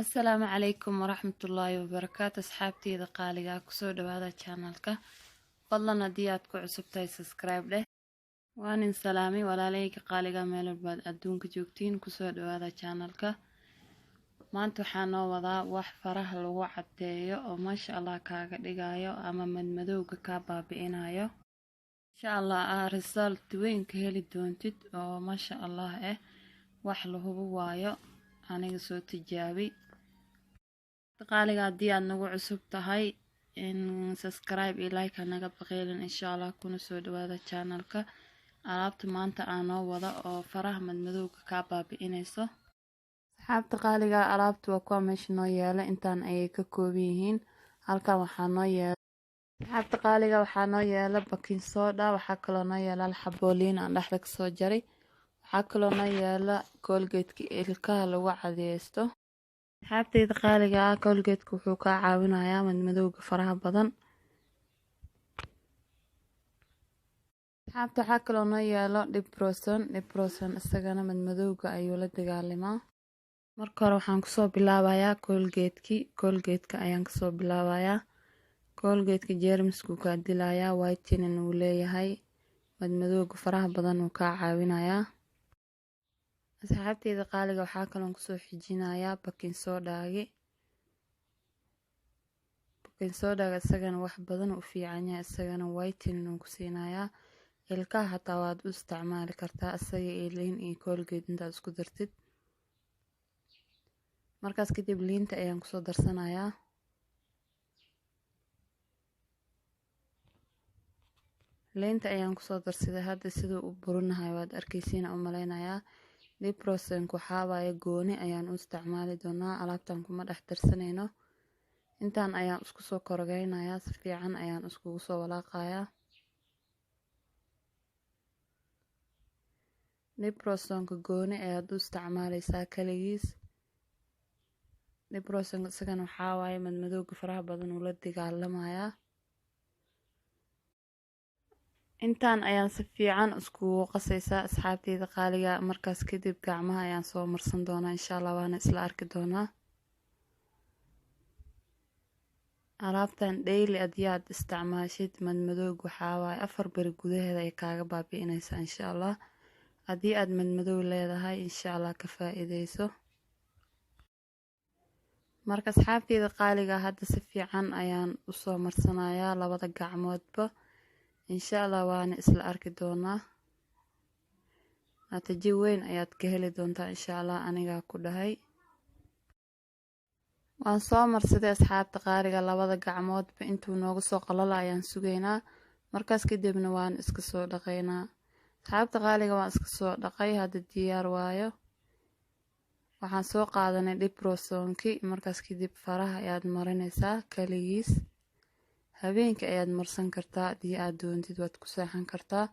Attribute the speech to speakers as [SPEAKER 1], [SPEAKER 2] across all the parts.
[SPEAKER 1] السلام عليكم ورحمة الله وبركاته. أصحابتي إذا قالوا كسود بهذا channelka فضلا ديات كعصبتي سبسكرايب له وأنا سلامي ولا ليك قالوا ميل بعد أدونك جوكتين كسود بهذا channelka ما أنتو حانو وضع وحفره لو عديو وما شاء الله كاغا ديغايو أما من مدوغا كابا بينايو إن شاء الله رسالة وين كهلي دونتد وما شاء الله وحلو هو وايو أنا سو تجابي قالي قاعدي أنا وعصب تهاي إن سبسكرايب إلايك أنا بقيلن إن شاء الله كونوا سود هذا channel كا عرفت ما أنت أنا وضع فرح من مذوق كعبة بإنسو حابت قالي عرفت وقوة مش نويالة إنتان أي كوبيهين هالكا وحانويالة حابت قالي وحانويالة بكين صودا وحاكلو نويالة الحبولين عن لحلك سوجري وحاكلو نويالة كولجيتكي إلكا لو عديستو حابتيda qaaliga ah Colgate-ku wuxuu ka caawinayaa madmadowga faraha badan. Xabta waxa kale oo noo yaalo Dipron isagana madmadowga ayuu la dagaalamaa. Marka hore waxaan kusoo bilaabayaa Colgate-ka ayaan kasoo bilaabayaa. Colgate-ka jeermisku ka dilayaa, whitening uu leeyahay, madmadowga faraha badan uu ka caawinayaa. asxaabteyda qaaliga waxaa kaloon kusoo xijinayaa baking sodaga isagana wax badan u fiican yahay, isagana whitening uu ku siinayaa. ilkaha hataa waad u isticmaali kartaa isaga iyo liin iyo Colgate intaad isku dartid. markaas kadib liinta ayaan kusoo darsanayaa. liinta ayaan kusoo darsaday, hadda siduu u burinahay waad arkaysiin u maleynayaa. Dipron waxaa waaye gooni ayaan u isticmaali doonaa, alaabtan kuma dhex darsanayno. intaan ayaan isku soo korogeynayaa, si fiican ayaan iskugu soo walaaqayaa. Dipron gooni ayaad u isticmaalaysaa kaligiis. Dipron isagana waxaa waaye madmadowga faraha badan uu la dagaalamayaa. intaan ayaan si fiican iskugu qasaysaa asxaabteyda qaaliga. markaas kadib gacmaha ayaan soo marsan doonaa insha Allah, waana isla arki doonaa. alaabtan daily adiyaad isticmaashid madmadowga waxaa waaye 4 bari gudaheeda ay kaaga baabi'inaysaa insha Allah. haddii aad madmadow leedahay insha Allah ka faa'iideyso. marka asxaabteyda qaaliga hadda si fiican ayaan u soo marsanayaa labada gacmoodba. insha Allah waana isla arki doonaa. natiijo weyn ayaad ka heli doontaa insha Allah, aniga ku dhahay. waan soo marsaday asxaabta qaaliga labada gacmoodba, intuu nooga soo qalalo ayaan sugaynaa. markaas kadibna waan iska soo dhaqaynaa. asxaabta qaaliga waan iska soo dhaqay, hadda diyaar waayo. waxaan soo qaadanay Dipron-ki. markaas kadib faraha ayaad marinaysaa kaligiis. habeenka ayaad marsan kartaa, haddii aad doontid waad ku seexan kartaa.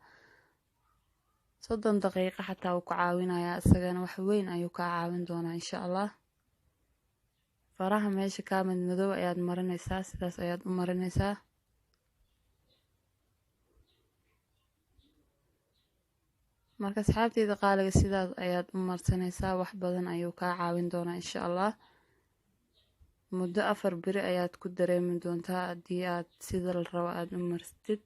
[SPEAKER 1] 30 daqiiqo xataa uu ka caawinayaa, isagana wax weyn ayuu ka caawin doonaa insha Allah. faraha meesha ka madmadow ayaad marinaysaa, sidaas ayaad u marinaysaa. marka asxaabteyda qaaliga sidaas ayaad u marsanaysaa, wax badan ayuu ka caawin doonaa insha Allah. muddo 4 bari ayaad ku dareemi doontaa haddii aad sida la rabo aad u marstid.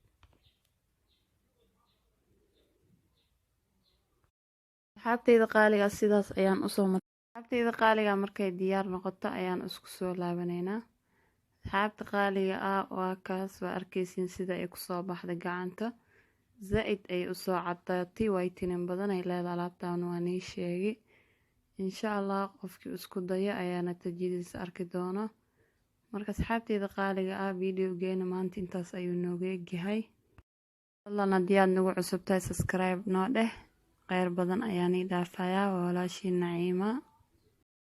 [SPEAKER 1] asxaabteyda qaaliga sidaas ayaan u soo maray. asxaabteyda qaaliga markay diyaar noqoto ayaan isku soo laabanaynaa. asxaabta qaaliga waa kaas, waa arkaysiin sida ay ku soo baxday gacanta. zaid ay u soo cadaatay, whitening badan ay leedahay alaabtan, waa nii sheegi. insha Allah qofkii isku daya ayaa natiijadiisa arki doona. marka asxaabteyda qaaliga videogeena maanta intaas ayuu nooga egyahay. fadlan haddii aad nagu cusubtahay subscribe noo dheh. kheyr badan ayaan ii dhaafayaa. waa walaashii Naciima.